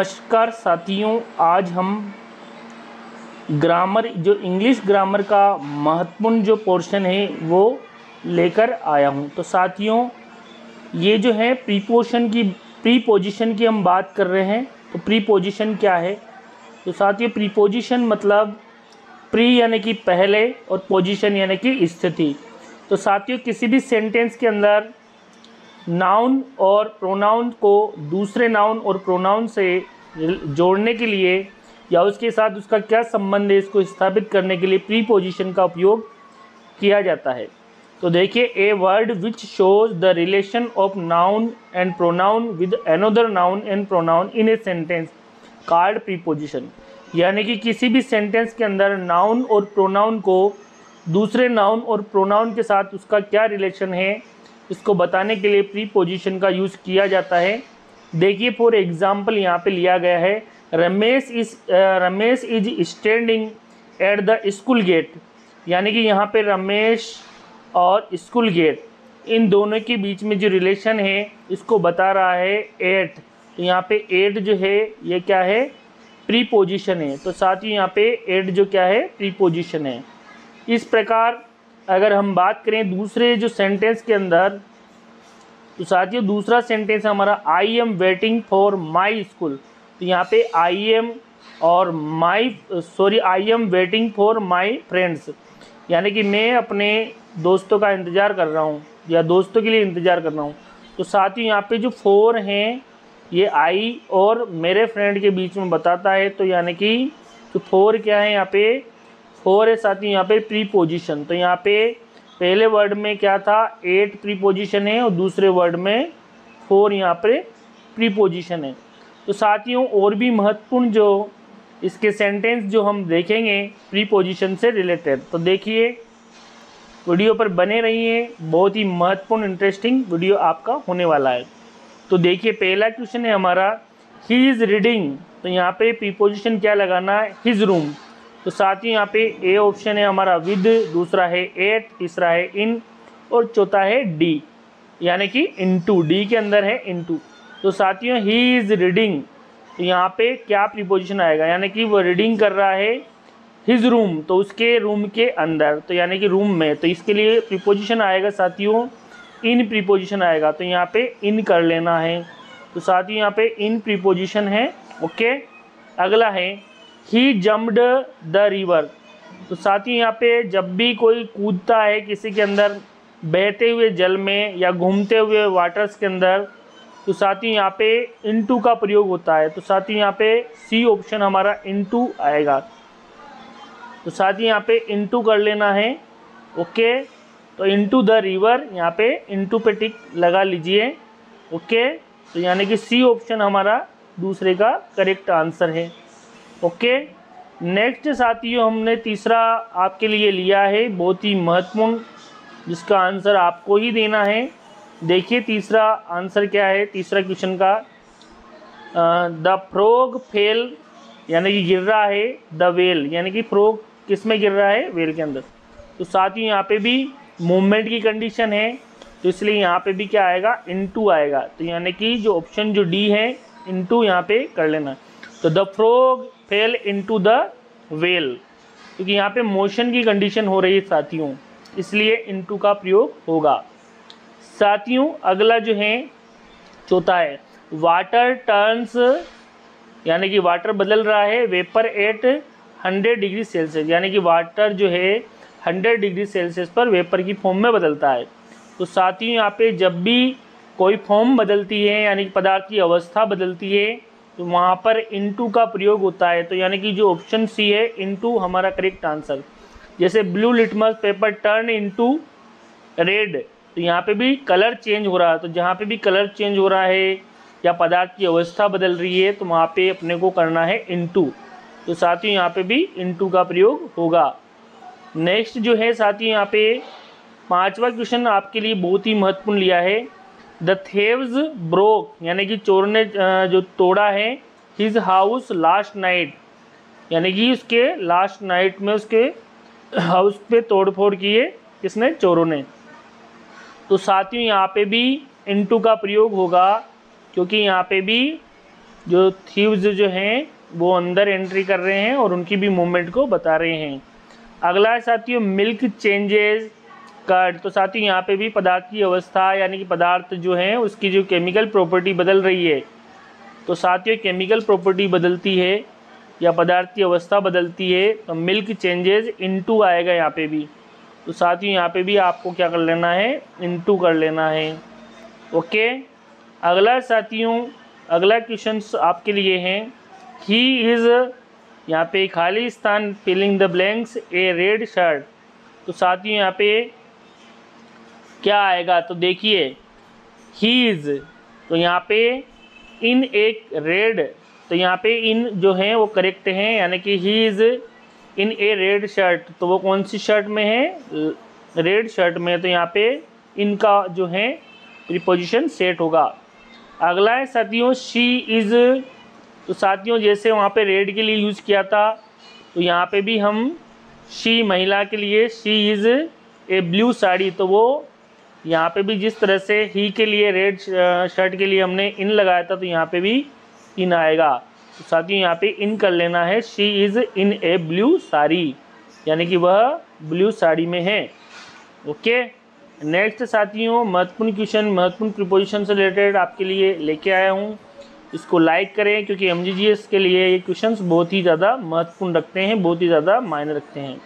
नमस्कार साथियों, आज हम ग्रामर जो इंग्लिश ग्रामर का महत्वपूर्ण जो पोर्शन है वो लेकर आया हूँ। तो साथियों, ये जो है प्रीपोजिशन की हम बात कर रहे हैं। तो प्रीपोजिशन क्या है? तो साथियों, प्रीपोजिशन मतलब प्री यानी कि पहले और पोजीशन यानी कि स्थिति। तो साथियों, किसी भी सेंटेंस के अंदर नाउन और प्रोनाउन को दूसरे नाउन और प्रोनाउन से जोड़ने के लिए या उसके साथ उसका क्या संबंध है, इसको स्थापित करने के लिए प्रीपोजिशन का उपयोग किया जाता है। तो देखिए, a word which shows the relation of noun and pronoun with another noun and pronoun in a sentence called preposition. यानी कि किसी भी सेंटेंस के अंदर नाउन और प्रोनाउन को दूसरे नाउन और प्रोनाउन के साथ उसका क्या रिलेशन है, इसको बताने के लिए प्रीपोजिशन का यूज़ किया जाता है। देखिए, फॉर एग्जाम्पल यहाँ पे लिया गया है, Ramesh is standing at the school gate. यानी कि यहाँ पे रमेश और स्कूल गेट, इन दोनों के बीच में जो रिलेशन है इसको बता रहा है एट। तो यहाँ पे एट जो है ये क्या है? प्रीपोजिशन है। तो साथ ही यहाँ पे एट जो क्या है? प्रीपोजिशन है। इस प्रकार अगर हम बात करें दूसरे जो सेंटेंस के अंदर, तो साथियों दूसरा सेंटेंस हमारा I am waiting for my school. तो यहाँ पे I am waiting for my friends, यानी कि मैं अपने दोस्तों का इंतज़ार कर रहा हूँ या दोस्तों के लिए इंतज़ार कर रहा हूँ। तो साथियों यहाँ पे जो फोर हैं ये आई और मेरे फ्रेंड के बीच में बताता है। तो यानी कि जो फोर क्या है? यहाँ पे फोर है साथियों यहाँ पे प्रीपोजिशन। तो यहाँ पे पहले वर्ड में क्या था? एट प्रीपोजिशन है और दूसरे वर्ड में फोर यहाँ पे प्रीपोजिशन है। तो साथियों, और भी महत्वपूर्ण जो इसके सेंटेंस जो हम देखेंगे प्रीपोजिशन से रिलेटेड। तो देखिए, वीडियो पर बने रहिए, बहुत ही महत्वपूर्ण इंटरेस्टिंग वीडियो आपका होने वाला है। तो देखिए, पहला क्वेश्चन है हमारा, ही इज़ रीडिंग। तो यहाँ पे प्रीपोजिशन क्या लगाना है? His room. तो साथ ही यहाँ पे ए ऑप्शन है हमारा विद, दूसरा है एट, तीसरा है इन और चौथा है डी, यानी कि इनटू। डी के अंदर है इनटू। तो साथियों, ही इज़ रीडिंग, तो यहाँ पे क्या प्रीपोजिशन आएगा? यानी कि वो रीडिंग कर रहा है हिज रूम, तो उसके रूम के अंदर, तो यानी कि रूम में। तो इसके लिए प्रीपोजिशन आएगा साथियों इन प्रीपोजिशन आएगा। तो यहाँ पे इन कर लेना है। तो साथियों यहाँ पे इन प्रीपोजिशन है। ओके, अगला है ही जम्प्ड द रिवर। तो साथियों यहाँ पे जब भी कोई कूदता है किसी के अंदर बहते हुए जल में या घूमते हुए वाटर्स के अंदर, तो साथियों यहाँ पे इनटू का प्रयोग होता है। तो साथियों यहाँ पे सी ऑप्शन हमारा इनटू आएगा। तो साथियों यहाँ पे इनटू कर लेना है। ओके, तो इनटू द रिवर, यहाँ पे इनटू पे टिक लगा लीजिए। ओके, तो यानी कि सी ऑप्शन हमारा दूसरे का करेक्ट आंसर है। ओके, नेक्स्ट साथियों हमने तीसरा आपके लिए लिया है, बहुत ही महत्वपूर्ण, जिसका आंसर आपको ही देना है। देखिए तीसरा आंसर क्या है तीसरा क्वेश्चन का, द फ्रॉग फेल, यानी कि गिर रहा है द वेल, यानी कि फ्रॉग किस में गिर रहा है? वेल के अंदर। तो साथियों यहाँ पे भी मूवमेंट की कंडीशन है, तो इसलिए यहाँ पे भी क्या आएगा? इनटू आएगा। तो यानी कि जो ऑप्शन जो डी है इनटू यहाँ पे कर लेना। तो the frog fail into the well, क्योंकि यहाँ पे मोशन की कंडीशन हो रही है साथियों, इसलिए इनटू का प्रयोग होगा। साथियों अगला जो है चौथा है, वाटर टर्न्स, यानी कि वाटर बदल रहा है वेपर एट 100 डिग्री सेल्सियस, यानी कि वाटर जो है 100 डिग्री सेल्सियस पर वेपर की फॉर्म में बदलता है। तो साथियों यहाँ पे जब भी कोई फॉर्म बदलती है यानी कि पदार्थ की अवस्था बदलती है तो वहाँ पर इनटू का प्रयोग होता है। तो यानी कि जो ऑप्शन सी है इनटू हमारा करेक्ट आंसर। जैसे blue litmus paper turn into red, तो यहाँ पे भी कलर चेंज हो रहा है। तो जहाँ पे भी कलर चेंज हो रहा है या पदार्थ की अवस्था बदल रही है तो वहाँ पे अपने को करना है इनटू। तो साथियों यहाँ पे भी इनटू का प्रयोग होगा। नेक्स्ट जो है साथियों यहाँ पे पांचवा क्वेश्चन आपके लिए बहुत ही महत्वपूर्ण लिया है, द थेव्स ब्रोक, यानी कि चोर ने जो तोड़ा है हिज हाउस लास्ट नाइट, यानी कि उसके लास्ट नाइट में उसके हाउस पे तोड़फोड़ किए किसने? चोरों ने। तो साथियों यहाँ पे भी इनटू का प्रयोग होगा, क्योंकि यहाँ पे भी जो थीव्स जो हैं वो अंदर एंट्री कर रहे हैं और उनकी भी मूवमेंट को बता रहे हैं। अगला है साथियों मिल्क चेंजेस कर्ड। तो साथियों यहाँ पे भी पदार्थ की अवस्था यानी कि पदार्थ जो है उसकी जो केमिकल प्रॉपर्टी बदल रही है। तो साथियों केमिकल प्रॉपर्टी बदलती है या पदार्थ की अवस्था बदलती है तो मिल्क चेंजेस इनटू आएगा यहाँ पे भी। तो साथियों यहाँ पे भी आपको क्या कर लेना है, इनटू कर लेना है। ओके, अगला साथियों अगला क्वेश्चन आपके लिए है ही इज़, यहाँ पे खाली स्थान filling the blanks a red shirt. तो साथियों यहाँ पे क्या आएगा, तो देखिए ही इज़, तो यहाँ पे इन एक रेड, तो यहाँ पे इन जो है वो करेक्ट है, यानी कि he is in A red shirt. तो वो कौन सी शर्ट में है, रेड शर्ट में। तो यहाँ पे इनका जो है प्रीपोजिशन सेट होगा। अगला है साथियों शी इज़। तो साथियों जैसे वहाँ पे रेड के लिए यूज़ किया था तो यहाँ पे भी हम शी महिला के लिए she is a blue sari, तो वो यहाँ पे भी जिस तरह से ही के लिए रेड शर्ट के लिए हमने इन लगाया था तो यहाँ पे भी इन आएगा। तो साथियों यहाँ पे इन कर लेना है, she is in A blue sari, यानी कि वह ब्लू साड़ी में है। ओके, नेक्स्ट साथियों महत्वपूर्ण क्वेश्चन, महत्वपूर्ण प्रीपोजिशन से रिलेटेड आपके लिए लेके आया हूँ। इसको लाइक करें क्योंकि MGGS के लिए ये क्वेश्चंस बहुत ही ज़्यादा महत्वपूर्ण रखते हैं, बहुत ही ज़्यादा मायने रखते हैं।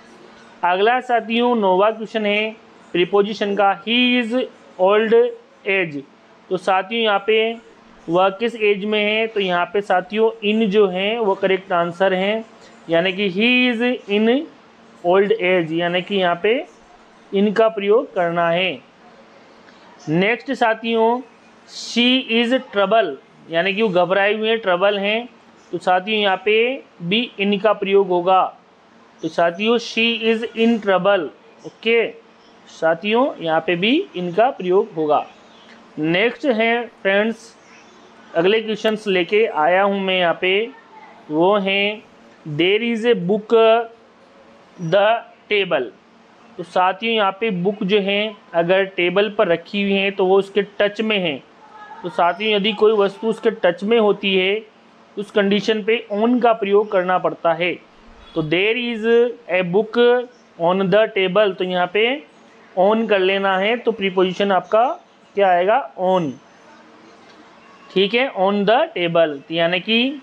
अगला साथियों नौवां क्वेश्चन है प्रीपोजिशन का, ही इज़ ओल्ड एज। तो साथियों यहाँ पे वह किस एज में है, तो यहाँ पे साथियों इन जो हैं वो करेक्ट आंसर हैं, यानी कि he is in old age, यानी कि यहाँ पे इनका प्रयोग करना है। नेक्स्ट साथियों शी इज़ ट्रबल, यानी कि वो घबराए हुए ट्रबल हैं। तो साथियों यहाँ पे भी इनका प्रयोग होगा। तो साथियों she is in trouble. Okay, साथियों यहाँ पे भी इनका प्रयोग होगा। नेक्स्ट है फ्रेंड्स, अगले क्वेश्चंस लेके आया हूँ मैं यहाँ पे, वो हैं there is a book the table. तो साथियों यहाँ पे बुक जो हैं अगर टेबल पर रखी हुई हैं तो वो उसके टच में हैं। तो साथियों यदि कोई वस्तु उसके टच में होती है उस कंडीशन पे ऑन का प्रयोग करना पड़ता है। तो there is a book on the table, तो यहाँ पे ऑन कर लेना है, तो प्रीपोजिशन आपका क्या आएगा, ऑन। ठीक है, ऑन द टेबल, यानी कि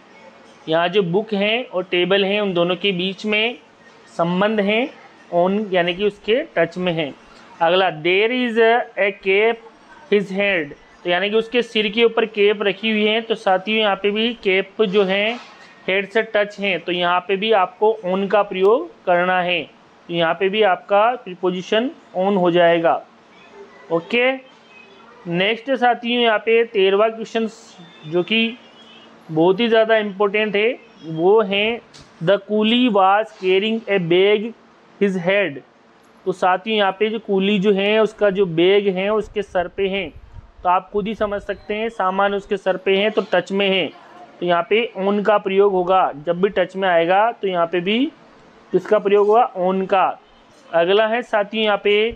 यहाँ जो बुक है और टेबल है उन दोनों के बीच में संबंध है, ऑन यानी कि उसके टच में है। अगला there is a cap his head, तो यानी कि उसके सिर के ऊपर कैप रखी हुई है। तो साथियों यहाँ पे भी कैप जो है हेड से टच है, तो यहाँ पे भी आपको ऑन का प्रयोग करना है। तो यहाँ पे भी आपका प्रीपोजिशन ऑन हो जाएगा। ओके, नेक्स्ट साथियों यहाँ पे 13वां क्वेश्चन जो कि बहुत ही ज़्यादा इम्पोर्टेंट है वो है the coolie was carrying a bag his head. तो साथियों यहाँ पे जो कूली जो है उसका जो बैग है उसके सर पे है, तो आप खुद ही समझ सकते हैं सामान उसके सर पे है तो टच में है, तो यहाँ पे ऑन का प्रयोग होगा। जब भी टच में आएगा तो यहाँ पे भी किसका प्रयोग होगा, ऑन का। अगला है साथियों यहाँ पे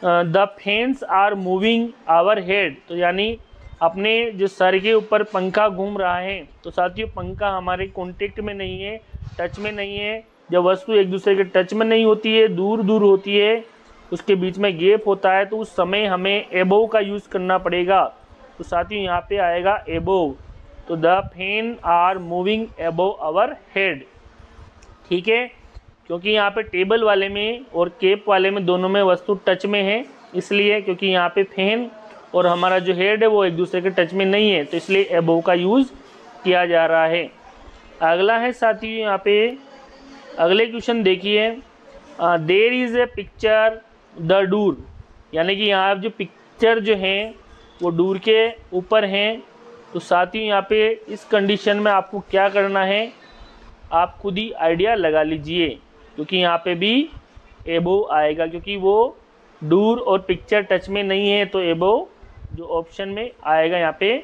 the fans are moving our head, तो यानी अपने जो सर के ऊपर पंखा घूम रहा है। तो साथियों पंखा हमारे कांटेक्ट में नहीं है, टच में नहीं है। जब वस्तु एक दूसरे के टच में नहीं होती है, दूर दूर होती है, उसके बीच में गैप होता है, तो उस समय हमें एबोव का यूज़ करना पड़ेगा। तो साथियों यहाँ पे आएगा एबोव, तो the fan are moving above our head. ठीक है, क्योंकि यहाँ पे टेबल वाले में और कैप वाले में दोनों में वस्तु टच में है, इसलिए क्योंकि यहाँ पे फैन और हमारा जो हेड है वो एक दूसरे के टच में नहीं है, तो इसलिए एबोव का यूज़ किया जा रहा है। अगला है साथियों यहाँ पे अगले क्वेश्चन देखिए, there is a picture the door, यानी कि यहाँ जो पिक्चर जो है वो डूर के ऊपर हैं। तो साथियों यहाँ पे इस कंडीशन में आपको क्या करना है, आप खुद ही आइडिया लगा लीजिए, क्योंकि यहाँ पे भी एबोव आएगा, क्योंकि वो डूर और पिक्चर टच में नहीं है, तो एबोव जो ऑप्शन में आएगा यहाँ पे,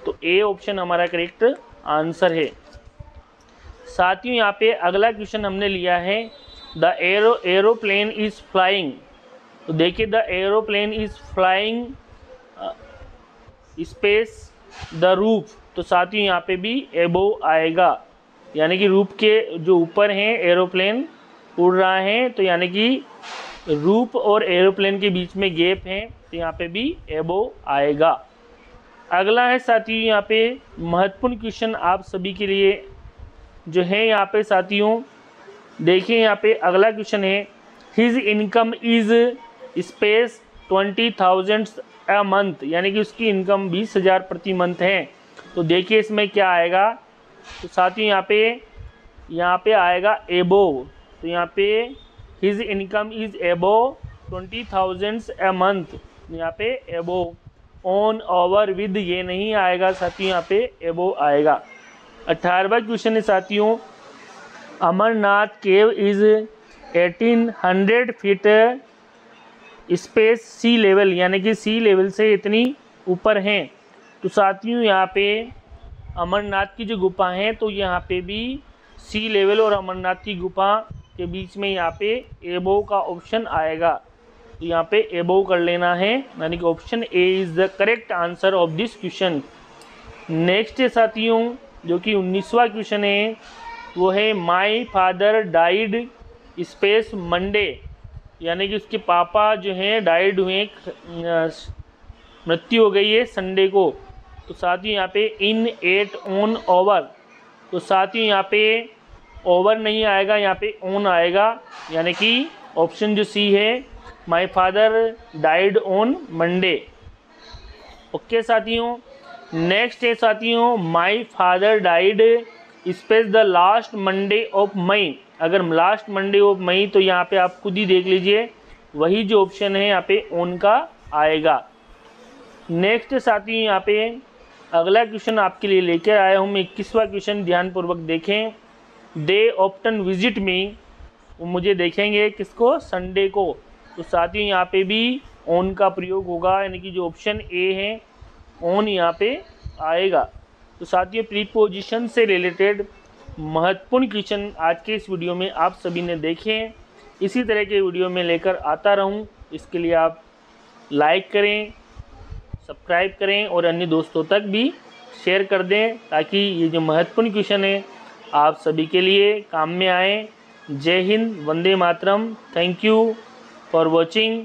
तो ए ऑप्शन हमारा करेक्ट आंसर है। साथियों यहाँ पे अगला क्वेश्चन हमने लिया है द एरोप्लेन इज़ फ्लाइंग। तो देखिए the aeroplane is flying space the roof, तो साथियों यहाँ पे भी एबोव आएगा, यानी कि रूप के जो ऊपर हैं एरोप्लेन उड़ रहा है, तो यानी कि रूप और एरोप्लेन के बीच में गैप है, तो यहाँ पे भी एबोव आएगा। अगला है साथियों यहाँ पे महत्वपूर्ण क्वेश्चन आप सभी के लिए जो है यहाँ पे साथियों, देखिए यहाँ पे अगला क्वेश्चन है, his income is space 20,000 a month, यानी कि उसकी इनकम 20,000 प्रति मंथ है। तो देखिए इसमें क्या आएगा, तो साथियों यहाँ पे आएगा एबोव, तो यहाँ पे his income is above 20,000 a month, यहाँ पे एबोव। ऑन ओवर विद ये नहीं आएगा साथियों, यहाँ पे एबोव आएगा। 18वां क्वेश्चन है साथियों, Amarnath cave is 1800 feet space sea level, यानी कि सी लेवल से इतनी ऊपर हैं। तो साथियों यहाँ पे अमरनाथ की जो गुफा है, तो यहाँ पे भी सी लेवल और अमरनाथ की गुफा के बीच में यहाँ पे एबोव का ऑप्शन आएगा, तो यहाँ पे एबोव कर लेना है, यानी कि option A is the correct answer of this question. Next है साथियों जो कि 19वां क्वेश्चन है, वो है my father died space Monday, यानी कि उसके पापा जो हैं डाइड हुए, मृत्यु हो गई है संडे को। तो साथियों यहाँ पे इन 8 ऑन ओवर, तो साथियों यहाँ पे ओवर नहीं आएगा, यहाँ पे ऑन आएगा, यानी कि ऑप्शन जो सी है, my father died on Monday. Okay साथियों, नेक्स्ट है साथियों, my father died space the last Monday of May, अगर लास्ट मंडे ऑफ मई, तो यहाँ पे आप खुद ही देख लीजिए, वही जो ऑप्शन है यहाँ पे ऑन का आएगा। नेक्स्ट साथियों यहाँ पे अगला क्वेश्चन आपके लिए लेकर आया हूँ मैं, 21वां क्वेश्चन, ध्यानपूर्वक देखें। दे ऑप्टन विजिट मी, वो मुझे देखेंगे किसको, संडे को। तो साथियों यहाँ पे भी ऑन का प्रयोग होगा, यानी कि जो ऑप्शन ए है ऑन यहाँ पे आएगा। तो साथियों प्रीपोजिशन से रिलेटेड महत्वपूर्ण क्वेश्चन आज के इस वीडियो में आप सभी ने देखे हैं। इसी तरह के वीडियो में लेकर आता रहूं, इसके लिए आप लाइक करें, सब्सक्राइब करें और अन्य दोस्तों तक भी शेयर कर दें, ताकि ये जो महत्वपूर्ण क्वेश्चन है आप सभी के लिए काम में आए। जय हिंद, वंदे मातरम। Thank you for watching.